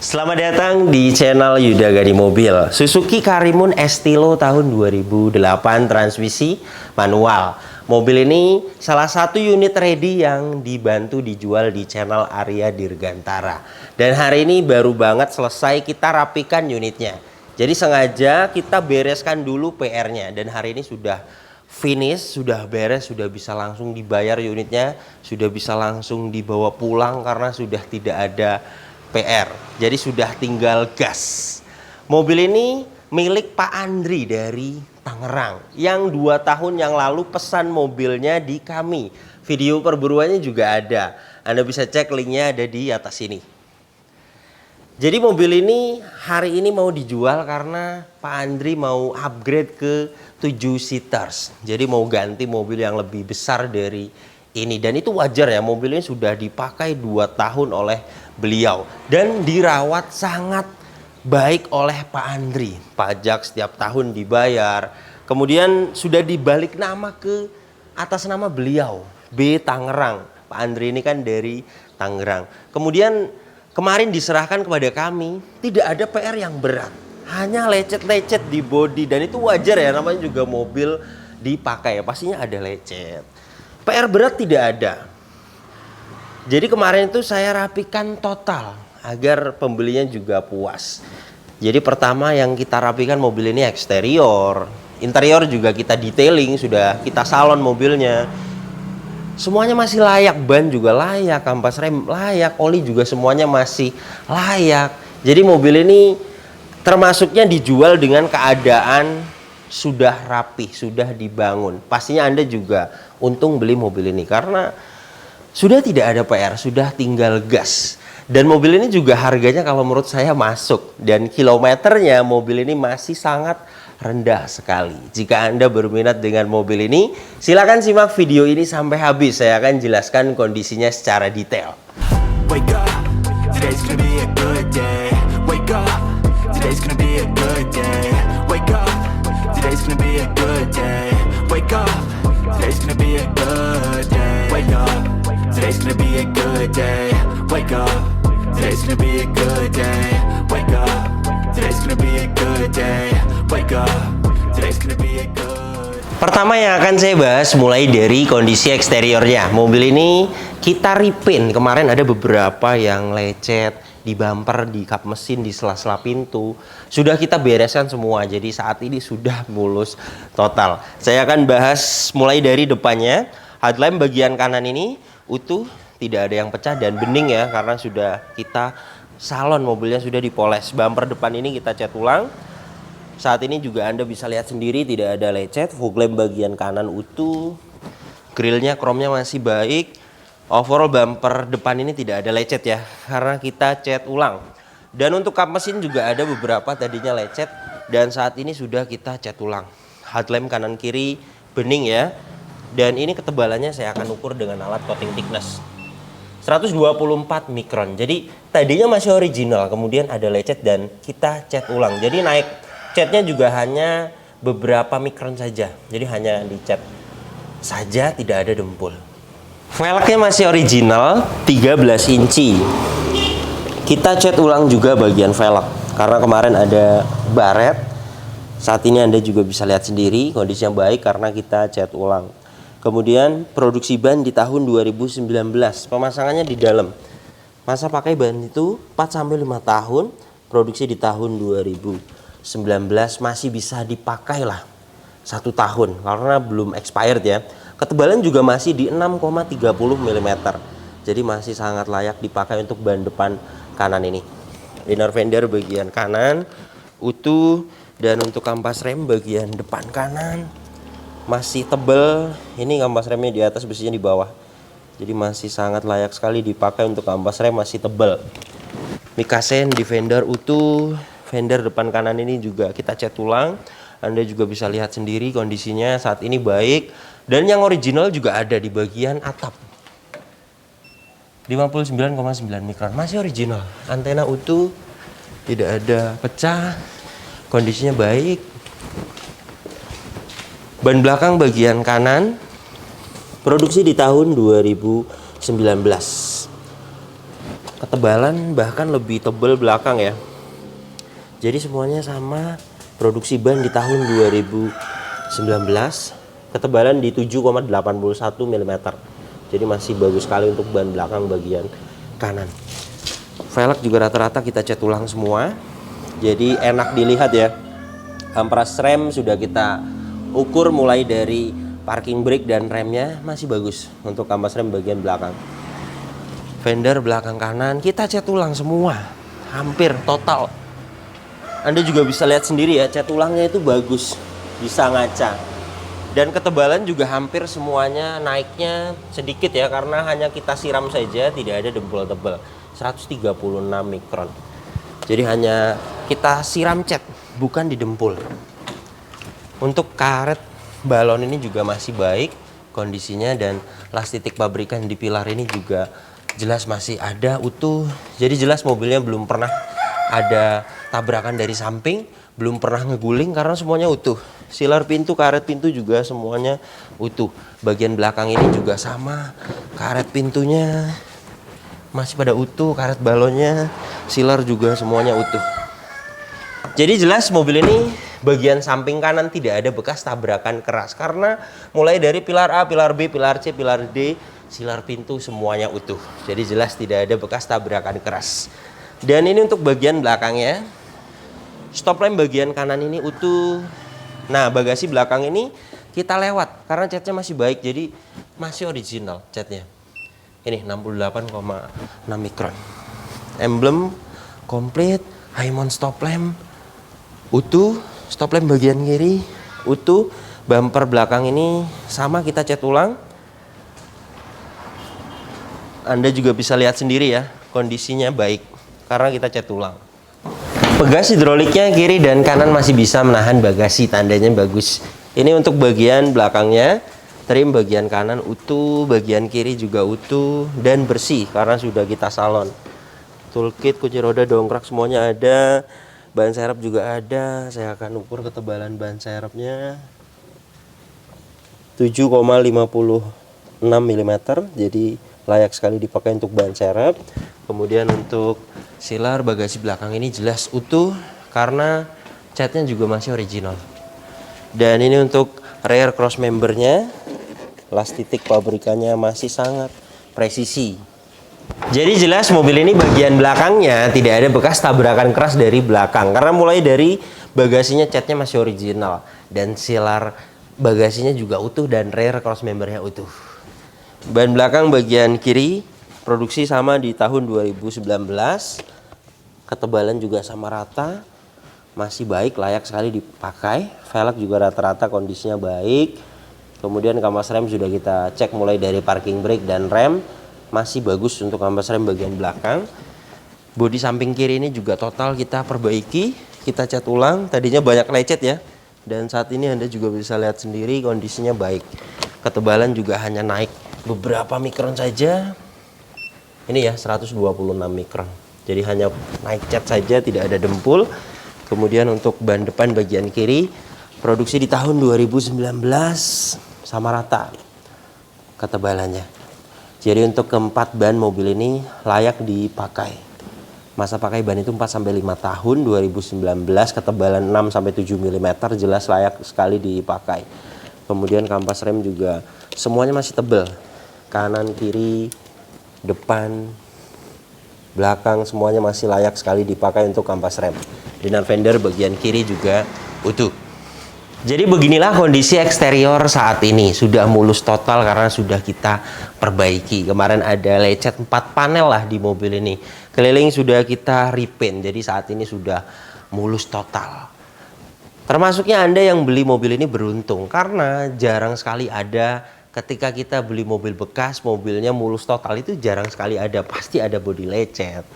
Selamat datang di channel Yuda Gani Mobil. Suzuki Karimun Estilo tahun 2008 transmisi manual. Mobil ini salah satu unit ready yang dibantu dijual di channel Arya Dirgantara. Dan hari ini baru banget selesai kita rapikan unitnya. Jadi sengaja kita bereskan dulu PR-nya. Dan hari ini sudah finish, sudah beres, sudah bisa langsung dibayar unitnya. Sudah bisa langsung dibawa pulang karena sudah tidak ada PR. Jadi sudah tinggal gas. Mobil ini milik Pak Andri dari Tangerang yang 2 tahun yang lalu pesan mobilnya di kami. Video perburuannya juga ada. Anda bisa cek linknya ada di atas ini. Jadi mobil ini hari ini mau dijual karena Pak Andri mau upgrade ke 7 seaters. Jadi mau ganti mobil yang lebih besar dari ini. Dan itu wajar ya, mobil ini sudah dipakai 2 tahun oleh beliau dan dirawat sangat baik oleh Pak Andri. Pajak setiap tahun dibayar, kemudian sudah dibalik nama ke atas nama beliau, B Tangerang. Pak Andri ini kan dari Tangerang. Kemudian kemarin diserahkan kepada kami, tidak ada PR yang berat, hanya lecet-lecet di bodi. Dan itu wajar ya, namanya juga mobil dipakai, pastinya ada lecet. PR berat tidak ada. Jadi kemarin itu saya rapikan total agar pembelinya juga puas. Jadi pertama yang kita rapikan mobil ini eksterior, interior juga kita detailing, sudah kita salon mobilnya. Semuanya masih layak, ban juga layak, kampas rem layak, oli juga semuanya masih layak. Jadi mobil ini termasuknya dijual dengan keadaan sudah rapi, sudah dibangun. Pastinya Anda juga untung beli mobil ini karena sudah tidak ada PR, sudah tinggal gas. Dan mobil ini juga harganya kalau menurut saya masuk. Dan kilometernya mobil ini masih sangat rendah sekali. Jika Anda berminat dengan mobil ini, silakan simak video ini sampai habis. Saya akan jelaskan kondisinya secara detail. Wake up, today's gonna be a good day. Wake up, today's gonna be a good day. Wake up, today's gonna be a good day. Wake up, today's gonna be a good day. Wake up, today's gonna be a good day. Wake up, today's gonna be a good day. Wake up, today's gonna be a good day. Wake up, today's gonna be a good. Pertama yang akan saya bahas mulai dari kondisi eksteriornya. Mobil ini kita repaint. Kemarin ada beberapa yang lecet di bumper, di kap mesin, di sela-sela pintu. Sudah kita bereskan semua. Jadi saat ini sudah mulus total. Saya akan bahas mulai dari depannya. Headlamp bagian kanan ini utuh, tidak ada yang pecah dan bening ya, karena sudah kita salon, mobilnya sudah dipoles. Bumper depan ini kita cat ulang. Saat ini juga Anda bisa lihat sendiri tidak ada lecet. Fog lamp bagian kanan utuh, grillnya, kromnya masih baik. Overall bumper depan ini tidak ada lecet ya, karena kita cat ulang. Dan untuk kap mesin juga ada beberapa tadinya lecet dan saat ini sudah kita cat ulang. Headlamp kanan kiri bening ya. Dan ini ketebalannya saya akan ukur dengan alat coating thickness 124 mikron. Jadi tadinya masih original, kemudian ada lecet dan kita cat ulang. Jadi naik catnya juga hanya beberapa mikron saja. Jadi hanya dicat saja, tidak ada dempul. Velgnya masih original 13 inci. Kita cat ulang juga bagian velg karena kemarin ada baret. Saat ini Anda juga bisa lihat sendiri kondisinya baik karena kita cat ulang. Kemudian produksi ban di tahun 2019, pemasangannya di dalam. Masa pakai ban itu 4-5 tahun, produksi di tahun 2019 masih bisa dipakai lah 1 tahun karena belum expired ya. Ketebalan juga masih di 6,30 mm. Jadi masih sangat layak dipakai untuk ban depan kanan ini. Inner fender bagian kanan utuh dan untuk kampas rem bagian depan kanan masih tebel. Ini kampas remnya di atas, besinya di bawah. Jadi masih sangat layak sekali dipakai untuk kampas rem, masih tebel. Mikasen di fender utuh. Fender depan kanan ini juga kita cat ulang. Anda juga bisa lihat sendiri kondisinya saat ini baik. Dan yang original juga ada di bagian atap. 59,9 mikron, masih original. Antena utuh, tidak ada pecah. Kondisinya baik. Ban belakang bagian kanan produksi di tahun 2019. ketebalan bahkan lebih tebal belakang ya. Jadi semuanya sama, produksi ban di tahun 2019, ketebalan di 7,81 mm. Jadi masih bagus sekali untuk ban belakang bagian kanan. Velg juga rata-rata kita cat ulang semua. Jadi enak dilihat ya. Ampras rem sudah kita ukur mulai dari parking brake dan remnya masih bagus untuk kampas rem bagian belakang. Fender belakang kanan kita cat ulang semua, hampir total. Anda juga bisa lihat sendiri ya, cat ulangnya itu bagus, bisa ngaca. Dan ketebalan juga hampir semuanya naiknya sedikit ya, karena hanya kita siram saja, tidak ada dempul tebal. 136 mikron. Jadi hanya kita siram cat, bukan didempul. Untuk karet balon ini juga masih baik kondisinya, dan las titik pabrikan di pilar ini juga jelas masih ada utuh. Jadi jelas mobilnya belum pernah ada tabrakan dari samping, belum pernah ngeguling karena semuanya utuh. Silar pintu, karet pintu juga semuanya utuh. Bagian belakang ini juga sama, karet pintunya masih pada utuh, karet balonnya, silar juga semuanya utuh. Jadi jelas mobil ini bagian samping kanan tidak ada bekas tabrakan keras, karena mulai dari pilar A, pilar B, pilar C, pilar D, silar pintu semuanya utuh. Jadi jelas tidak ada bekas tabrakan keras. Dan ini untuk bagian belakangnya, stop lamp bagian kanan ini utuh. Nah, bagasi belakang ini kita lewat karena catnya masih baik, jadi masih original catnya. Ini 68,6 mikron. Emblem komplit, Haimon stop lamp utuh, stop lamp bagian kiri utuh, bumper belakang ini sama kita cat ulang. Anda juga bisa lihat sendiri ya, kondisinya baik karena kita cat ulang. Pegas hidroliknya kiri dan kanan masih bisa menahan bagasi, tandanya bagus. Ini untuk bagian belakangnya, trim bagian kanan utuh, bagian kiri juga utuh dan bersih karena sudah kita salon. Toolkit, kunci roda, dongkrak semuanya ada. Ban serep juga ada. Saya akan ukur ketebalan ban serepnya 7,56 mm. Jadi layak sekali dipakai untuk ban serep. Kemudian untuk silar bagasi belakang ini jelas utuh karena catnya juga masih original. Dan ini untuk rear cross membernya, las titik pabrikannya masih sangat presisi. Jadi jelas mobil ini bagian belakangnya tidak ada bekas tabrakan keras dari belakang, karena mulai dari bagasinya catnya masih original dan silar bagasinya juga utuh dan rear cross membernya utuh. Ban belakang bagian kiri produksi sama di tahun 2019, ketebalan juga sama rata, masih baik, layak sekali dipakai. Velg juga rata-rata kondisinya baik. Kemudian kampas rem sudah kita cek mulai dari parking brake dan rem, masih bagus untuk kampas rem bagian belakang. Bodi samping kiri ini juga total kita perbaiki, kita cat ulang. Tadinya banyak lecet ya, dan saat ini Anda juga bisa lihat sendiri kondisinya baik. Ketebalan juga hanya naik beberapa mikron saja. Ini ya 126 mikron. Jadi hanya naik cat saja, tidak ada dempul. Kemudian untuk ban depan bagian kiri produksi di tahun 2019 sama rata ketebalannya. Jadi untuk keempat ban mobil ini layak dipakai. Masa pakai ban itu 4 sampai 5 tahun, 2019, ketebalan 6 sampai 7 mm, jelas layak sekali dipakai. Kemudian kampas rem juga semuanya masih tebal. Kanan, kiri, depan, belakang semuanya masih layak sekali dipakai untuk kampas rem. Dinar fender bagian kiri juga utuh. Jadi beginilah kondisi eksterior saat ini. Sudah mulus total karena sudah kita perbaiki. Kemarin ada lecet 4 panel lah di mobil ini. Keliling sudah kita repaint. Jadi saat ini sudah mulus total. Termasuknya Anda yang beli mobil ini beruntung, karena jarang sekali ada. Ketika kita beli mobil bekas, mobilnya mulus total, itu jarang sekali ada. Pasti ada bodi lecet,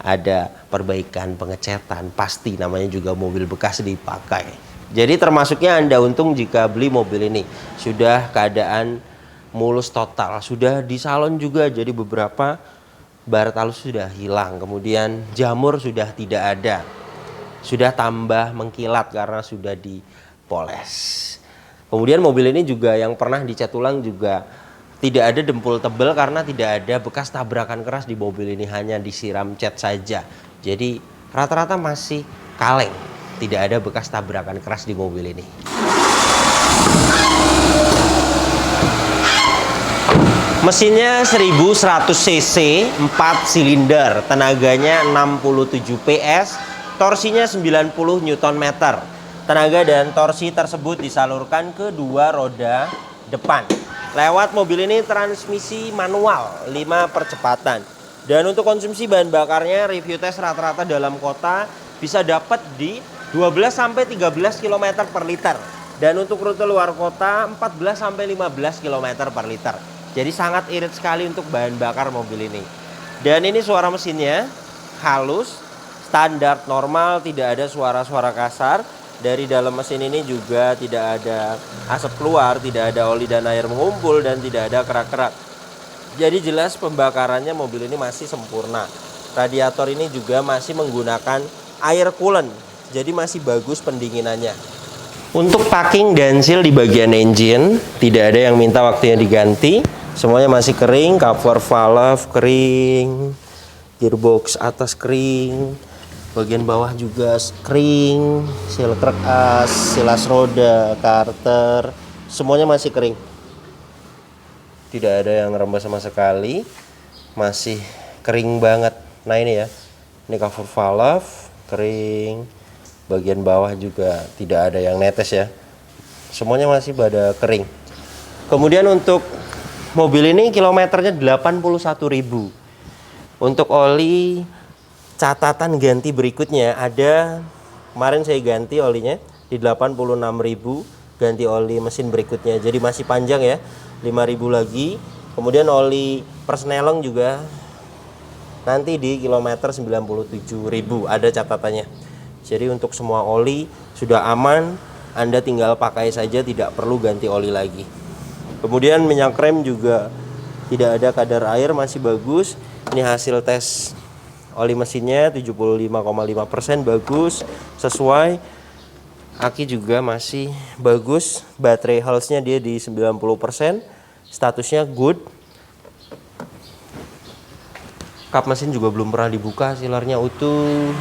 ada perbaikan pengecatan, pasti namanya juga mobil bekas dipakai. Jadi termasuknya Anda untung jika beli mobil ini. Sudah keadaan mulus total, sudah di salon juga, jadi beberapa baret halus sudah hilang. Kemudian jamur sudah tidak ada. Sudah tambah mengkilat karena sudah dipoles. Kemudian mobil ini juga yang pernah dicat ulang juga Tidak ada dempul tebel karena tidak ada bekas tabrakan keras di mobil ini, hanya disiram cat saja. Jadi rata-rata masih kaleng, tidak ada bekas tabrakan keras di mobil ini. Mesinnya 1100 cc, 4 silinder, tenaganya 67 PS, torsinya 90 Nm. Tenaga dan torsi tersebut disalurkan ke dua roda depan. Lewat mobil ini transmisi manual 5 percepatan. Dan untuk konsumsi bahan bakarnya, review tes rata-rata dalam kota bisa dapat di 12-13 km per liter. Dan untuk rute luar kota 14-15 km per liter. Jadi sangat irit sekali untuk bahan bakar mobil ini. Dan ini suara mesinnya halus, standar normal, tidak ada suara-suara kasar. Dari dalam mesin ini juga tidak ada asap keluar, tidak ada oli dan air mengumpul, dan tidak ada kerak-kerak. Jadi jelas pembakarannya mobil ini masih sempurna. Radiator ini juga masih menggunakan air coolant, jadi masih bagus pendinginannya. Untuk packing dan seal di bagian engine tidak ada yang minta waktunya diganti. Semuanya masih kering, cover valve kering, gearbox atas kering, bagian bawah juga kering, seal truk as, silas roda, karter, semuanya masih kering. Tidak ada yang rembes sama sekali, masih kering banget. Nah ini ya, ini cover valve kering, bagian bawah juga tidak ada yang netes ya, semuanya masih pada kering. Kemudian untuk mobil ini kilometernya 81.000. Untuk oli, catatan ganti berikutnya ada, kemarin saya ganti olinya di 86.000, ganti oli mesin berikutnya. Jadi masih panjang ya, 5.000 lagi. Kemudian oli persneleng juga nanti di kilometer 97.000 ada catatannya. Jadi untuk semua oli sudah aman, Anda tinggal pakai saja, tidak perlu ganti oli lagi. Kemudian minyak rem juga tidak ada kadar air, masih bagus. Ini hasil tes oli mesinnya 75,5%, bagus, sesuai. Aki juga masih bagus. Baterai health-nya dia di 90%, statusnya good. Kap mesin juga belum pernah dibuka, sealernya utuh.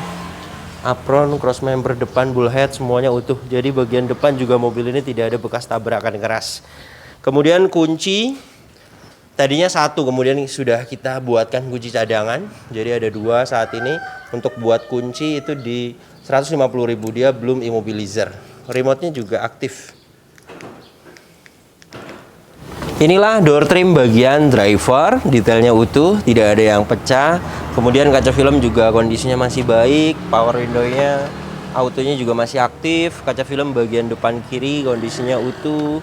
Apron, cross member depan, bullhead semuanya utuh. Jadi bagian depan juga mobil ini tidak ada bekas tabrakan keras. Kemudian kunci tadinya satu, kemudian sudah kita buatkan kunci cadangan. Jadi ada dua saat ini. Untuk buat kunci itu di 150.000, dia belum immobilizer. Remote-nya juga aktif. Inilah door trim bagian driver, detailnya utuh, tidak ada yang pecah. Kemudian kaca film juga kondisinya masih baik, power window-nya, autonya juga masih aktif. Kaca film bagian depan kiri kondisinya utuh.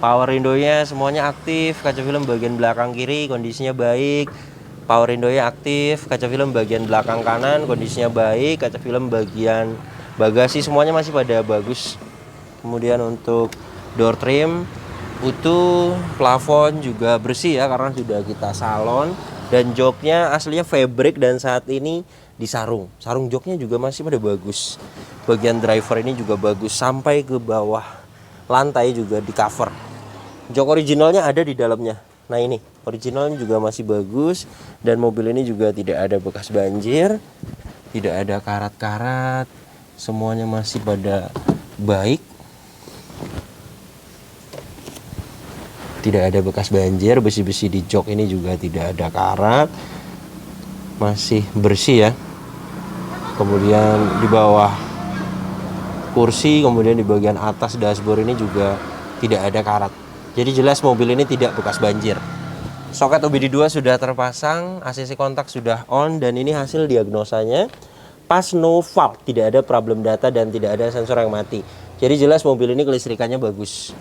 Power window-nya semuanya aktif, kaca film bagian belakang kiri kondisinya baik, power window-nya aktif, kaca film bagian belakang kanan kondisinya baik, kaca film bagian bagasi semuanya masih pada bagus. Kemudian untuk door trim utuh, plafon juga bersih ya karena sudah kita salon, dan joknya aslinya fabric dan saat ini disarung. Sarung joknya juga masih pada bagus. Bagian driver ini juga bagus, sampai ke bawah lantai juga di cover. Jok originalnya ada di dalamnya. Nah ini originalnya juga masih bagus, dan mobil ini juga tidak ada bekas banjir, tidak ada karat-karat, semuanya masih pada baik. Tidak ada bekas banjir, besi-besi di jok ini juga tidak ada karat, masih bersih ya. Kemudian di bawah kursi, kemudian di bagian atas dashboard ini juga tidak ada karat. Jadi jelas mobil ini tidak bekas banjir. Soket OBD2 sudah terpasang, ACC kontak sudah on, dan ini hasil diagnosanya pas, no fault, tidak ada problem data dan tidak ada sensor yang mati. Jadi jelas mobil ini kelistrikannya bagus.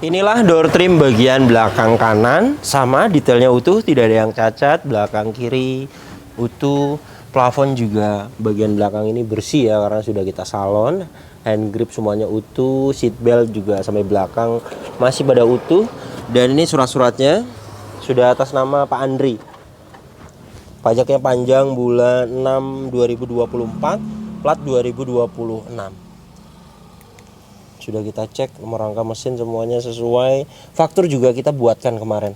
Inilah door trim bagian belakang kanan, sama detailnya utuh, tidak ada yang cacat. Belakang kiri utuh, plafon juga bagian belakang ini bersih ya karena sudah kita salon. Hand grip semuanya utuh, seat belt juga sampai belakang masih pada utuh. Dan ini surat-suratnya sudah atas nama Pak Andri. Pajaknya panjang, bulan 6 2024, plat 2026. Sudah kita cek nomor rangka mesin semuanya sesuai. Faktur juga kita buatkan kemarin.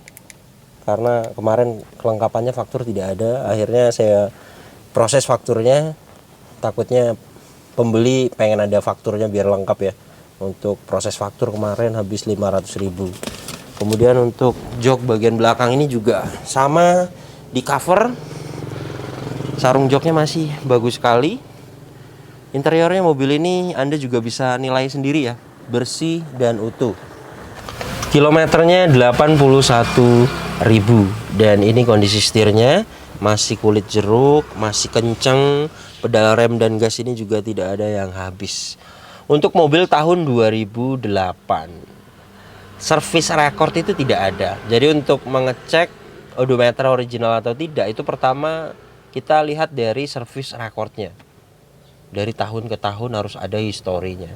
karena kemarin kelengkapannya faktur tidak ada. Akhirnya saya proses fakturnya, takutnya pembeli pengen ada fakturnya biar lengkap ya. Untuk proses faktur kemarin habis 500.000. Kemudian untuk jok bagian belakang ini juga sama, di cover. Sarung joknya masih bagus sekali. Interiornya mobil ini Anda juga bisa nilai sendiri ya, bersih dan utuh. Kilometernya 81.000 dan ini kondisi setirnya masih kulit jeruk, masih kenceng. Pedal rem dan gas ini juga tidak ada yang habis. Untuk mobil tahun 2008, service record itu tidak ada. Jadi untuk mengecek odometer original atau tidak, itu pertama kita lihat dari service recordnya. Dari tahun ke tahun harus ada historinya.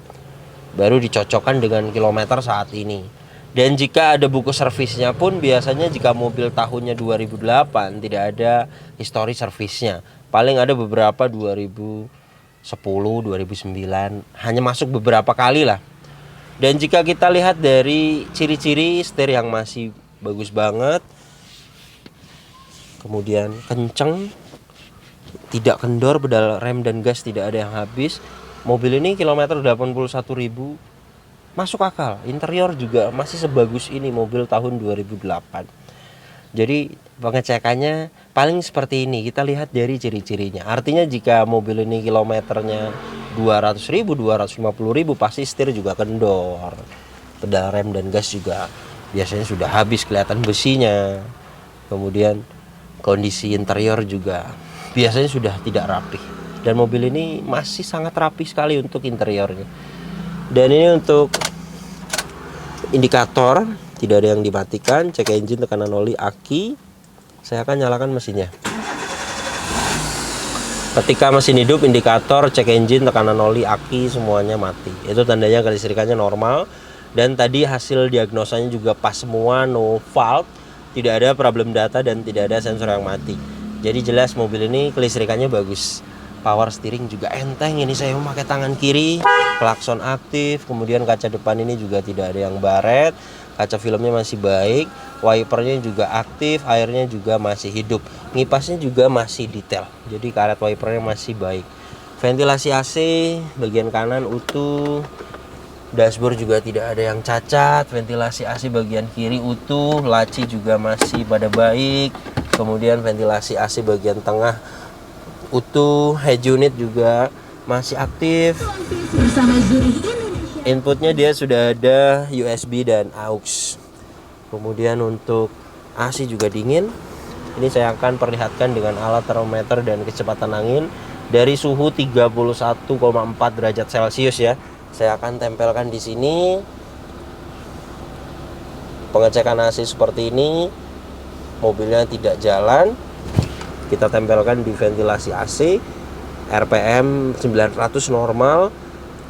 Baru dicocokkan dengan kilometer saat ini. Dan jika ada buku servisnya pun biasanya jika mobil tahunnya 2008 tidak ada histori servisnya. Paling ada beberapa 2010, 2009, hanya masuk beberapa kali lah. Dan jika kita lihat dari ciri-ciri setir yang masih bagus banget, kemudian kenceng, tidak kendor, pedal rem dan gas tidak ada yang habis. Mobil ini kilometer 81.000 masuk akal. Interior juga masih sebagus ini mobil tahun 2008. Jadi pengecekannya paling seperti ini, kita lihat dari ciri-cirinya. Artinya jika mobil ini kilometernya 200.000, 250.000 pasti setir juga kendor. Pedal rem dan gas juga biasanya sudah habis, kelihatan besinya. Kemudian kondisi interior juga biasanya sudah tidak rapi. Dan mobil ini masih sangat rapi sekali untuk interiornya. Dan ini untuk indikator tidak ada yang dimatikan. Cek engine, tekanan oli, aki. Saya akan nyalakan mesinnya. Ketika mesin hidup, indikator, cek engine, tekanan oli, aki semuanya mati. Itu tandanya kelistrikannya normal. Dan tadi hasil diagnosanya juga pas semua, no fault, tidak ada problem data dan tidak ada sensor yang mati. Jadi jelas mobil ini kelistrikannya bagus. Power steering juga enteng. Ini saya memakai tangan kiri, klakson aktif. Kemudian kaca depan ini juga tidak ada yang baret. Kaca filmnya masih baik, wipernya juga aktif, airnya juga masih hidup, ngipasnya juga masih detail. Jadi karet wipernya masih baik. Ventilasi AC bagian kanan utuh. Dashboard juga tidak ada yang cacat. Ventilasi AC bagian kiri utuh. Laci juga masih pada baik. Kemudian ventilasi AC bagian tengah utuh. Head unit juga masih aktif. Inputnya dia sudah ada USB dan AUX. Kemudian untuk AC juga dingin. Ini saya akan perlihatkan dengan alat termometer dan kecepatan angin dari suhu 31,4 derajat Celcius ya. Saya akan tempelkan di sini. Pengecekan AC seperti ini. Mobilnya tidak jalan. Kita tempelkan di ventilasi AC. RPM 900 normal.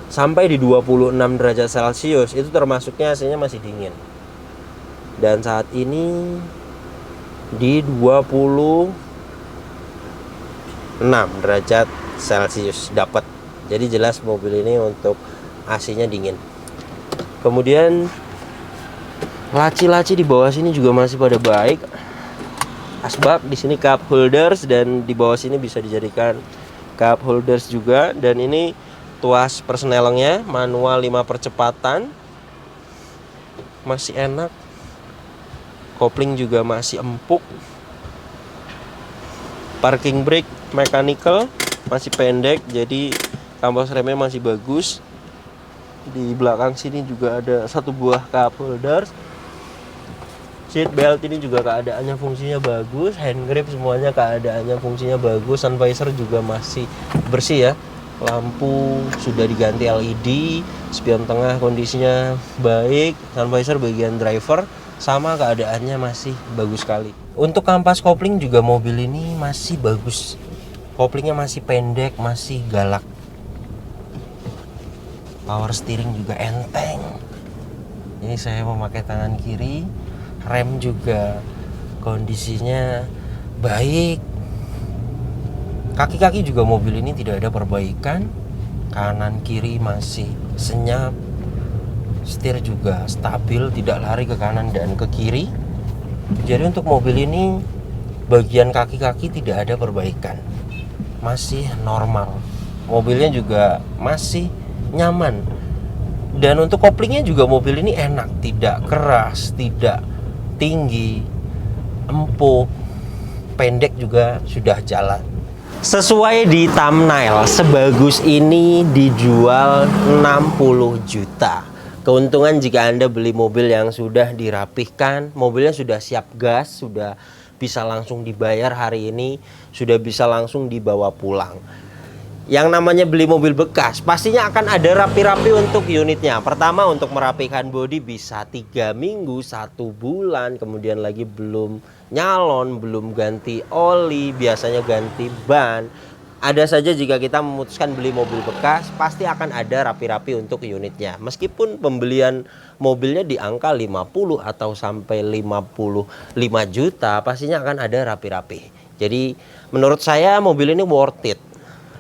Sampai di 26 derajat Celcius. Itu termasuknya AC-nya masih dingin. Dan saat ini di 26 derajat Celcius dapat. Jadi jelas mobil ini untuk AC-nya dingin. Kemudian laci-laci di bawah sini juga masih pada baik. Asbak di sini cup holders dan di bawah sini bisa dijadikan cup holders juga. Dan ini tuas persnelengnya manual 5 percepatan. Masih enak. Kopling juga masih empuk. Parking brake mechanical masih pendek, jadi kampas remnya masih bagus. Di belakang sini juga ada satu buah cup holders. Seat belt ini juga keadaannya fungsinya bagus. Hand grip semuanya keadaannya fungsinya bagus. Sun visor juga masih bersih ya. Lampu sudah diganti LED. Spion tengah kondisinya baik. Sun visor bagian driver sama keadaannya masih bagus sekali. Untuk kampas kopling juga mobil ini masih bagus. Koplingnya masih pendek, masih galak. Power steering juga enteng. Ini saya memakai tangan kiri. Rem juga kondisinya baik. Kaki-kaki juga mobil ini tidak ada perbaikan. Kanan kiri masih senyap. Setir juga stabil, tidak lari ke kanan dan ke kiri. Jadi untuk mobil ini bagian kaki-kaki tidak ada perbaikan, masih normal. Mobilnya juga masih nyaman. Dan untuk koplingnya juga mobil ini enak, tidak keras, tidak tinggi, empuk, pendek juga sudah jalan. Sesuai di thumbnail, sebagus ini dijual 60 juta. Keuntungan jika Anda beli mobil yang sudah dirapihkan, mobilnya sudah siap gas, sudah bisa langsung dibayar hari ini, sudah bisa langsung dibawa pulang. Yang namanya beli mobil bekas, pastinya akan ada rapi-rapi untuk unitnya. Pertama, untuk merapikan bodi bisa 3 minggu, 1 bulan, kemudian lagi belum nyalon, belum ganti oli, biasanya ganti ban. Ada saja jika kita memutuskan beli mobil bekas, pasti akan ada rapi-rapi untuk unitnya. Meskipun pembelian mobilnya di angka 50 atau sampai 55 juta, pastinya akan ada rapi-rapi. Jadi menurut saya mobil ini worth it.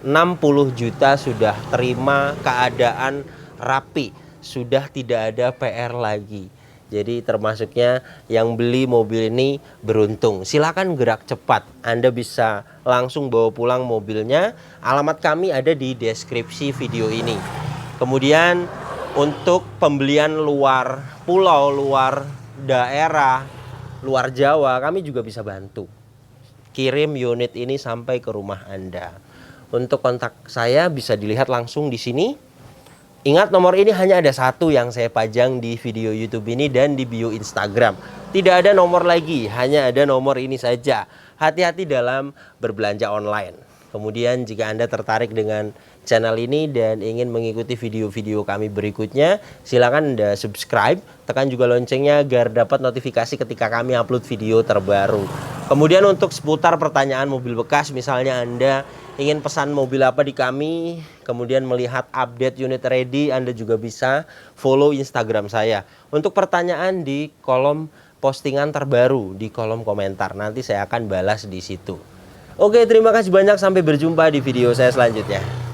60 juta sudah terima keadaan rapi, sudah tidak ada PR lagi. Jadi termasuknya yang beli mobil ini beruntung. Silakan gerak cepat, Anda bisa langsung bawa pulang mobilnya. Alamat kami ada di deskripsi video ini. Kemudian untuk pembelian luar pulau, luar daerah, luar Jawa, kami juga bisa bantu. Kirim unit ini sampai ke rumah Anda. Untuk kontak saya bisa dilihat langsung di sini. Ingat, nomor ini hanya ada satu yang saya pajang di video YouTube ini dan di bio Instagram. Tidak ada nomor lagi, hanya ada nomor ini saja. Hati-hati dalam berbelanja online. Kemudian jika Anda tertarik dengan channel ini dan ingin mengikuti video-video kami berikutnya, silakan Anda subscribe, tekan juga loncengnya agar dapat notifikasi ketika kami upload video terbaru. Kemudian untuk seputar pertanyaan mobil bekas, misalnya Anda ingin pesan mobil apa di kami, kemudian melihat update unit ready, Anda juga bisa follow Instagram saya. Untuk pertanyaan di kolom postingan terbaru, di kolom komentar, nanti saya akan balas di situ. Oke, terima kasih banyak, sampai berjumpa di video saya selanjutnya.